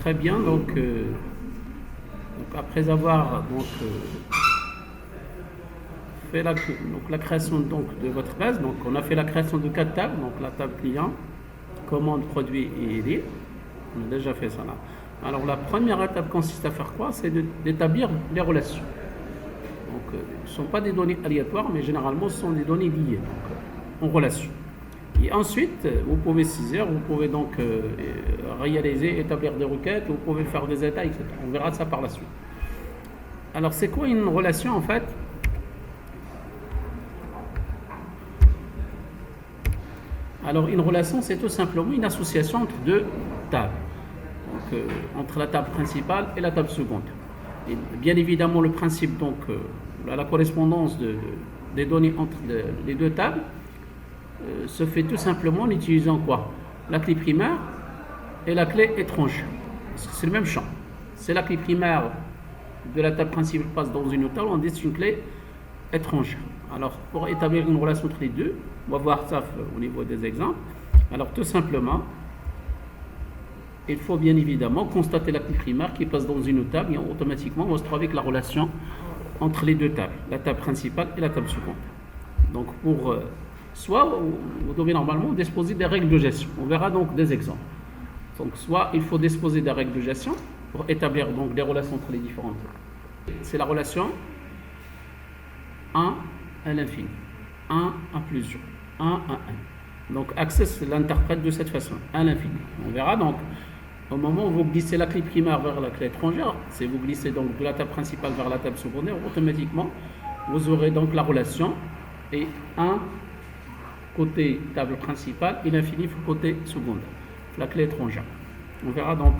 très bien. Donc, après avoir fait la création donc, de votre base, donc on a fait la création de 4 tables, donc la table client, commande, produit et idée. On a déjà fait ça là. Alors la première étape consiste à faire quoi? C'est d'établir les relations. Donc ce ne sont pas des données aléatoires, mais généralement ce sont des données liées, donc, en relation. Et ensuite, vous pouvez saisir, vous pouvez donc réaliser, établir des requêtes, vous pouvez faire des états, etc. On verra ça par la suite. Alors c'est quoi une relation en fait? Alors une relation, c'est tout simplement une association entre deux tables. Donc, entre la table principale et la table seconde. Et bien évidemment, le principe, donc, la correspondance des données entre les deux tables se fait tout simplement en utilisant quoi? La clé primaire et la clé étrangère. C'est le même champ. C'est la clé primaire de la table principale qui passe dans une autre table, on dit c'est une clé étrangère. Alors, pour établir une relation entre les deux, on va voir ça au niveau des exemples. Alors, tout simplement, il faut bien évidemment constater la clé primaire qui passe dans une autre table et automatiquement on va se trouver avec la relation entre les deux tables, la table principale et la table seconde. Donc soit vous devez normalement disposer des règles de gestion. On verra donc des exemples. Donc soit il faut disposer des règles de gestion pour établir donc des relations entre les différentes tables. C'est la relation 1 à l'infini, 1 à plusieurs, 1 à 1. Donc Access l'interprète de cette façon, à l'infini. On verra donc au moment où vous glissez la clé primaire vers la clé étrangère, c'est vous glissez donc de la table principale vers la table secondaire, automatiquement vous aurez donc la relation et 1 côté table principale et l'infini côté secondaire, la clé étrangère. On verra donc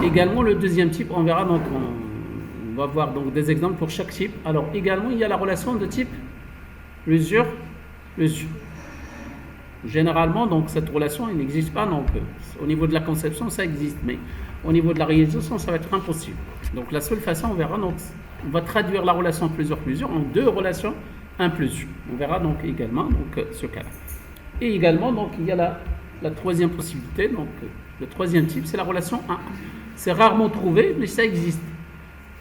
également le deuxième type, on verra donc on va voir donc des exemples pour chaque type. Alors également il y a la relation de type plusieurs. Généralement, donc, cette relation, elle n'existe pas. Donc, au niveau de la conception, ça existe. Mais au niveau de la réalisation, ça va être impossible. Donc, la seule façon, on verra, donc, on va traduire la relation plusieurs en deux relations 1 plus. On verra donc également donc, ce cas-là. Et également, donc, il y a la troisième possibilité. Donc, le troisième type, c'est la relation 1. C'est rarement trouvé, mais ça existe.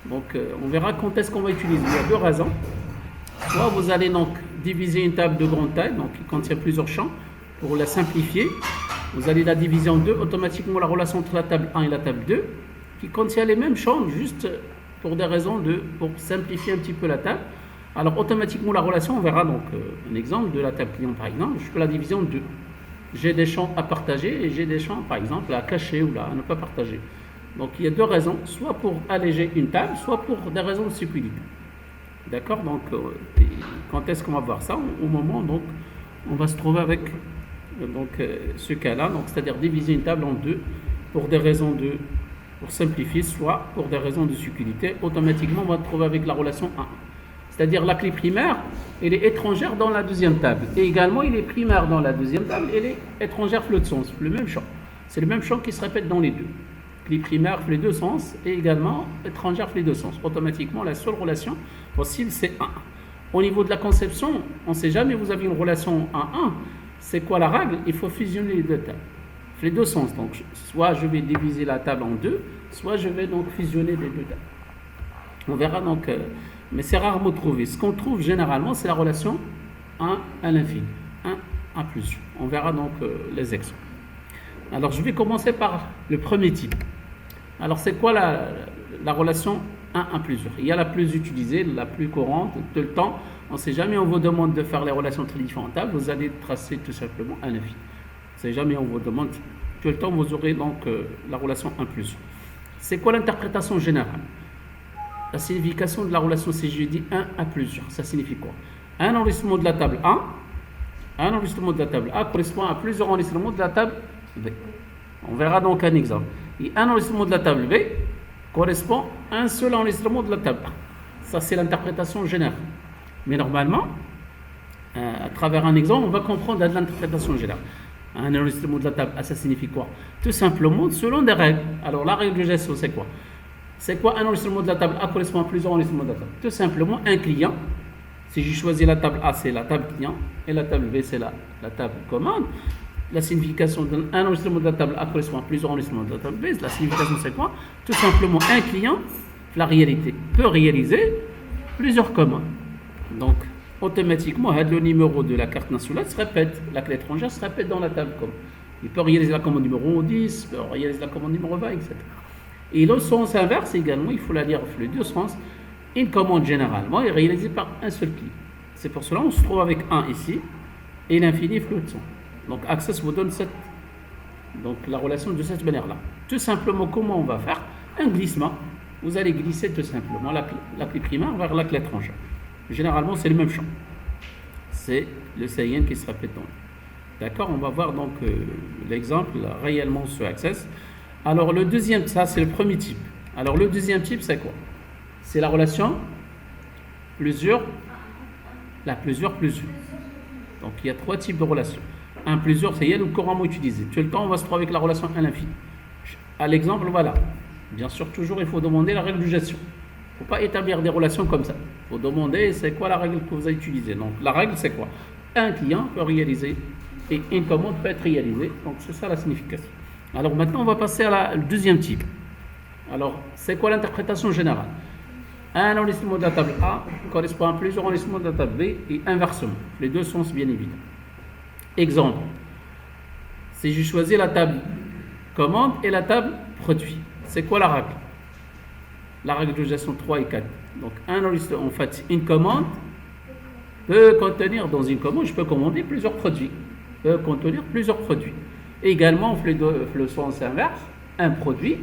Donc, on verra quand est-ce qu'on va utiliser. Il y a deux raisons. Soit vous allez donc diviser une table de grande taille, donc qui contient plusieurs champs, pour la simplifier, vous allez la diviser en deux, automatiquement la relation entre la table 1 et la table 2, qui contient les mêmes champs, juste pour des raisons pour simplifier un petit peu la table. Alors automatiquement la relation, on verra donc un exemple de la table client par exemple, je peux la diviser en deux. J'ai des champs à partager et j'ai des champs par exemple à cacher ou à ne pas partager. Donc il y a deux raisons, soit pour alléger une table, soit pour des raisons de sécurité. D'accord? Donc quand est-ce qu'on va voir ça? Au moment donc on va se trouver avec ce cas-là, donc c'est-à-dire diviser une table en deux pour des raisons pour simplifier, soit pour des raisons de sécurité. Automatiquement, on va se trouver avec la relation 1. C'est-à-dire la clé primaire, elle est étrangère dans la deuxième table. Et également, il est primaire dans la deuxième table, elle est étrangère dans l'autre sens. Le même champ. C'est le même champ qui se répète dans les deux. Clé primaire dans les deux sens et également étrangère dans les deux sens. Automatiquement, la seule relation possible, c'est 1. Au niveau de la conception, on ne sait jamais, vous avez une relation 1-1. C'est quoi la règle? Il faut fusionner les deux tables. Les deux sens. Donc, soit je vais diviser la table en deux, soit je vais donc fusionner les deux tables. On verra donc, mais c'est rarement trouvé. Ce qu'on trouve généralement, c'est la relation 1 à l'infini. 1 à plus. On verra donc les exemples. Alors, je vais commencer par le premier type. Alors, c'est quoi la relation 1 à plusieurs? Il y a la plus utilisée, la plus courante, tout le temps. On ne sait jamais, on vous demande de faire les relations entre les différentes tables, vous allez tracer tout simplement un infini. On ne sait jamais, on vous demande, tout le temps, vous aurez donc la relation 1 plus. C'est quoi l'interprétation générale? La signification de la relation, si je dis 1 à plusieurs, ça signifie quoi? Un enregistrement de la table un enregistrement de la table A correspond à plusieurs enregistrements de la table B. On verra donc un exemple. Et un enregistrement de la table B correspond à un seul enregistrement de la table A. Ça, c'est l'interprétation générale. Mais normalement, à travers un exemple, on va comprendre l'interprétation générale. Un enregistrement de la table A, ça signifie quoi? Tout simplement, selon des règles. Alors, la règle de gestion, c'est quoi? C'est quoi un enregistrement de la table A correspond à plusieurs enregistrements de la table? Tout simplement, un client. Si j'ai choisi la table A, c'est la table client. Et la table B, c'est la table commande. la signification d'un enregistrement de la table A correspond à plusieurs enregistrements de la table B. La signification, c'est quoi? Tout simplement, un client, la réalité, peut réaliser plusieurs commandes. Donc, automatiquement, le numéro de la carte nationale se répète, la clé étrangère se répète dans la table commande. Il peut réaliser la commande numéro 10, il peut réaliser la commande numéro 20, etc. Et le sens inverse également, il faut la lire dans les deux sens. Une commande généralement est réalisée par un seul client. C'est pour cela qu'on se trouve avec 1 ici et l'infini flux de son. Donc Access vous donne donc la relation de cette manière-là. Tout simplement, comment on va faire? Un glissement. Vous allez glisser tout simplement la clé primaire vers la clé étrangère. Généralement, c'est le même champ. C'est le CIN qui se répète donc. D'accord? On va voir donc l'exemple réellement sur Access. Alors le deuxième, ça c'est le premier type. Alors le deuxième type, c'est quoi? C'est la relation plusieurs. Donc il y a trois types de relations. Un plusieurs, c'est elle ou couramment utilisé. Tout le temps, on va se trouver avec la relation à l'infini. À l'exemple, voilà. Bien sûr, toujours, il faut demander la règle de gestion. Il ne faut pas établir des relations comme ça. Il faut demander c'est quoi la règle que vous avez utilisée. Donc la règle, c'est quoi? Un client peut réaliser et une commande peut être réalisée. Donc c'est ça la signification. Alors maintenant, on va passer à le deuxième type. Alors, c'est quoi l'interprétation générale? Un enregistrement de la table A correspond à plusieurs enregistrements de la table B et inversement. Les deux sens, bien évidemment. Exemple. Si je choisis la table commande et la table produit, c'est quoi la règle? La règle de gestion 3 et 4. Donc, un enregistrement, en fait, une commande peut contenir, dans une commande, je peux commander plusieurs produits. Peut contenir plusieurs produits. Et également, on fait le sens inverse. Un produit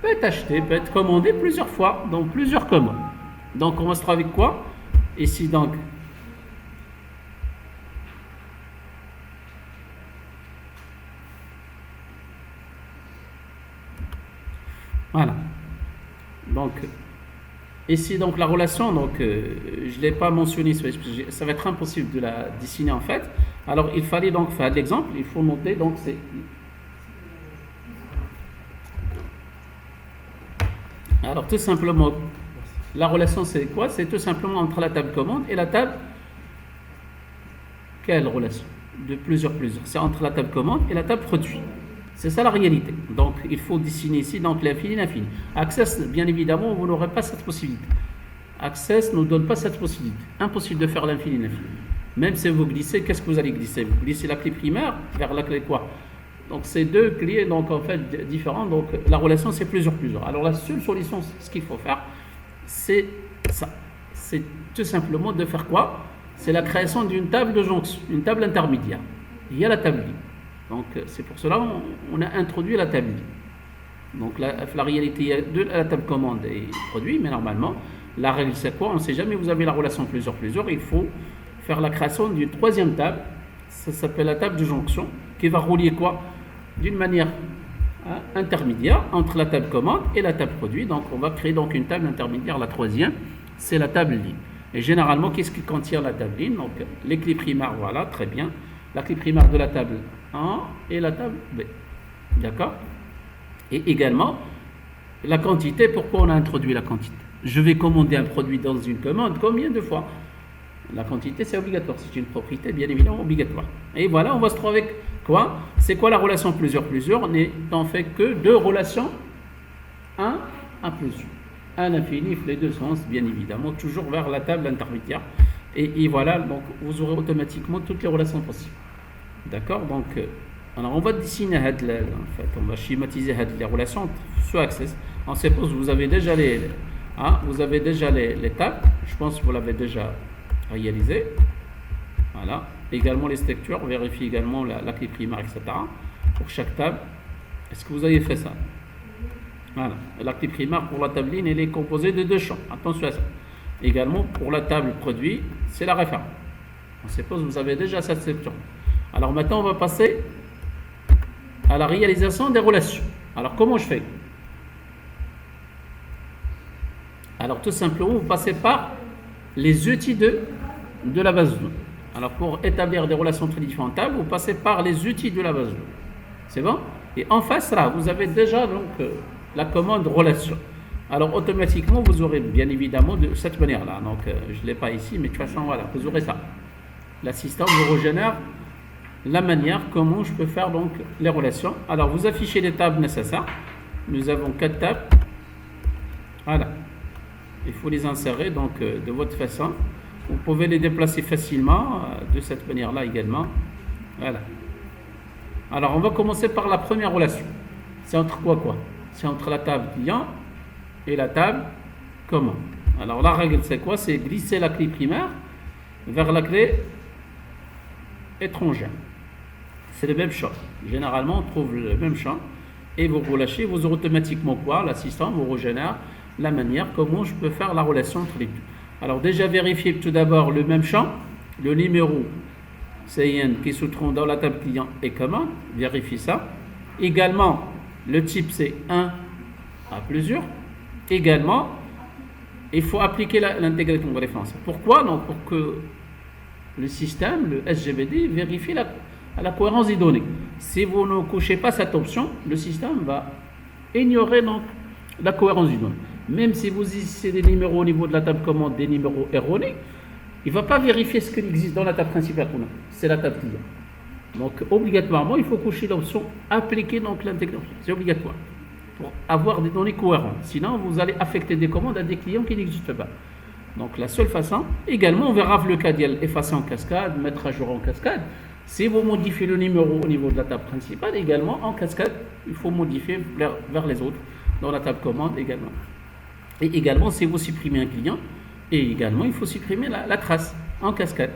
peut être acheté, peut être commandé plusieurs fois, dans plusieurs commandes. Donc, on va se trouver avec quoi? Ici, donc, voilà. Donc, ici, donc, la relation, donc, je ne l'ai pas mentionné, ça va être impossible de la dessiner en fait. Alors, il fallait donc faire l'exemple, il faut noter, donc, c'est. Alors, tout simplement, la relation, c'est quoi? C'est tout simplement entre la table commande et la table. Quelle relation? De plusieurs. C'est entre la table commande et la table produit. C'est ça la réalité. Donc, il faut dessiner ici donc l'infini et l'infini. Access, bien évidemment, vous n'aurez pas cette possibilité. Access ne nous donne pas cette possibilité. Impossible de faire l'infini et l'infini. Même si vous glissez, qu'est-ce que vous allez glisser? Vous glissez la clé primaire vers la clé quoi? Donc, c'est deux clés donc, en fait, différentes. Donc, la relation, c'est plusieurs. Alors, la seule solution, ce qu'il faut faire, c'est ça. C'est tout simplement de faire quoi? C'est la création d'une table de jonction, une table intermédiaire. Il y a la table libre. Donc, c'est pour cela qu'on a introduit la table libre. Donc, la réalité, il y a la table commande et produit, mais normalement, la règle, c'est quoi? On ne sait jamais, vous avez la relation plusieurs. Il faut faire la création d'une troisième table. Ça s'appelle la table de jonction, qui va relier quoi? D'une manière intermédiaire entre la table commande et la table produit. Donc, on va créer donc une table intermédiaire. La troisième, c'est la table ligne. Et généralement, qu'est-ce qui contient la table ligne? Donc, les clés primaires, voilà, très bien. La clé primaire de la table A et la table B. D'accord? Et également, la quantité. Pourquoi on a introduit la quantité? Je vais commander un produit dans une commande combien de fois? La quantité, c'est obligatoire. C'est une propriété, bien évidemment, obligatoire. Et voilà, on va se trouver avec quoi? C'est quoi la relation plusieurs? On n'en fait que deux relations. 1 à plusieurs. À l'infini, les deux sens, bien évidemment, toujours vers la table intermédiaire. Et voilà, donc vous aurez automatiquement toutes les relations possibles. D'accord? Donc, alors on va dessiner, en fait, on va schématiser les relations sur Access. On suppose que vous avez déjà les tables. Je pense que vous l'avez déjà réalisé. Voilà. Également les structures, vérifiez également la clé primaire, etc. Pour chaque table. Est-ce que vous avez fait ça? Voilà. La clé primaire pour la table ligne, elle est composée de deux champs. Attention à ça. Également pour la table produit, c'est la référence. On suppose que vous avez déjà cette structure. Alors maintenant, on va passer à la réalisation des relations. Alors comment je fais? Alors tout simplement, vous passez par les outils de la base de données. Alors pour établir des relations entre différentes tables, vous passez par les outils de la base de données. C'est bon? Et en face, là, vous avez déjà donc la commande relation. Alors automatiquement, vous aurez bien évidemment de cette manière-là. Donc je ne l'ai pas ici, mais de toute façon, voilà, vous aurez ça. L'assistant vous régénère la manière comment je peux faire donc les relations. Alors vous affichez les tables nécessaires. Nous avons 4 tables. Voilà. Il faut les insérer donc de votre façon. Vous pouvez les déplacer facilement de cette manière-là également. Voilà. Alors on va commencer par la première relation. C'est entre quoi? C'est entre la table client et la table commande. Alors la règle c'est quoi? C'est glisser la clé primaire vers la clé étrangère. C'est le même champ. Généralement on trouve le même champ et vous relâchez, vous aurez automatiquement quoi? L'assistant vous régénère la manière comment je peux faire la relation entre les deux. Alors déjà vérifiez tout d'abord le même champ, le numéro CIN qui se trouve dans la table client et commande, vérifiez ça. Également le type c'est 1 à plusieurs. Également il faut appliquer l'intégrité de référence. Pourquoi? Donc pour que le système, le SGBD, vérifie la cohérence des données. Si vous ne couchez pas cette option, le système va ignorer donc la cohérence des données. Même si vous utilisez des numéros au niveau de la table commande, des numéros erronés, il ne va pas vérifier ce qui existe dans la table principale. C'est la table client. Donc obligatoirement, il faut coucher l'option appliquer donc l'intégration. C'est obligatoire pour avoir des données cohérentes. Sinon, vous allez affecter des commandes à des clients qui n'existent pas. Donc la seule façon, également on verra le cas d'effacer en cascade, mettre à jour en cascade. Si vous modifiez le numéro au niveau de la table principale, également en cascade, il faut modifier vers les autres, dans la table commande également. Et également si vous supprimez un client, et également il faut supprimer la trace en cascade.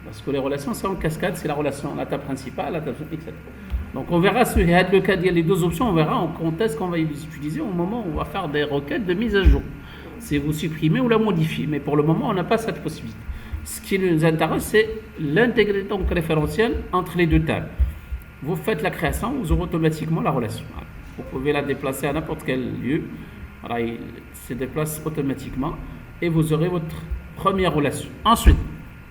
Parce que les relations c'est en cascade, c'est la relation, la table principale, la table, etc. Donc on verra ce le cas les deux options, on verra quand est-ce qu'on va les utiliser au moment où on va faire des requêtes de mise à jour. C'est vous supprimer ou la modifier. Mais pour le moment, on n'a pas cette possibilité. Ce qui nous intéresse, c'est l'intégrité donc référentielle entre les deux tables. Vous faites la création, vous aurez automatiquement la relation. Vous pouvez la déplacer à n'importe quel lieu. Voilà, il se déplace automatiquement et vous aurez votre première relation. Ensuite,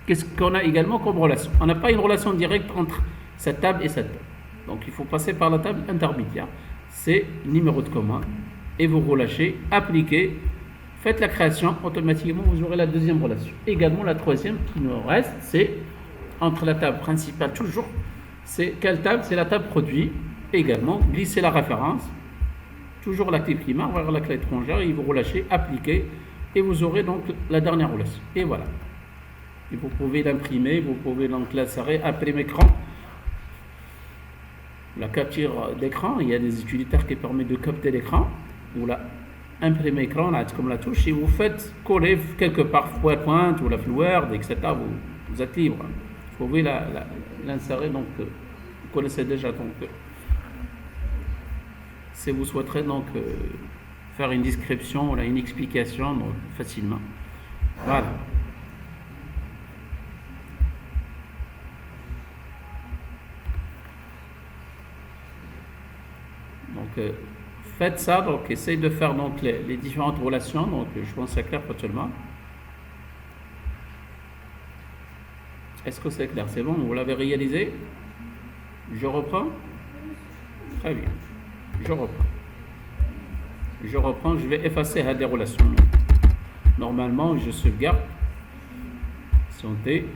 qu'est-ce qu'on a également comme relation? On n'a pas une relation directe entre cette table et cette table. Donc il faut passer par la table intermédiaire. C'est numéro de commande et vous relâchez, appliquez. Faites la création, automatiquement vous aurez la deuxième relation. Également la troisième qui nous reste, c'est entre la table principale toujours. C'est quelle table? C'est la table produit. Également, glissez la référence, toujours la clé primaire vers la clé étrangère et vous relâchez, appliquez et vous aurez donc la dernière relation. Et voilà. Et vous pouvez l'imprimer, vous pouvez donc l'insérer, imprimer écran. La capture d'écran, il y a des utilitaires qui permettent de capter l'écran ou la imprimer écran, là, comme la touche, et vous faites coller quelque part PowerPoint ou la Word, etc. Vous êtes libre. Vous pouvez l'insérer, donc vous connaissez déjà. Donc, si vous souhaiterez donc faire une description ou une explication, donc, facilement. Voilà. Donc, faites ça, donc essayez de faire donc les différentes relations, donc je pense que c'est clair pour tout le monde. Est-ce que c'est clair? C'est bon, vous l'avez réalisé? Je reprends? Très bien. Je reprends, je vais effacer des relations. Normalement, je sauvegarde. Santé.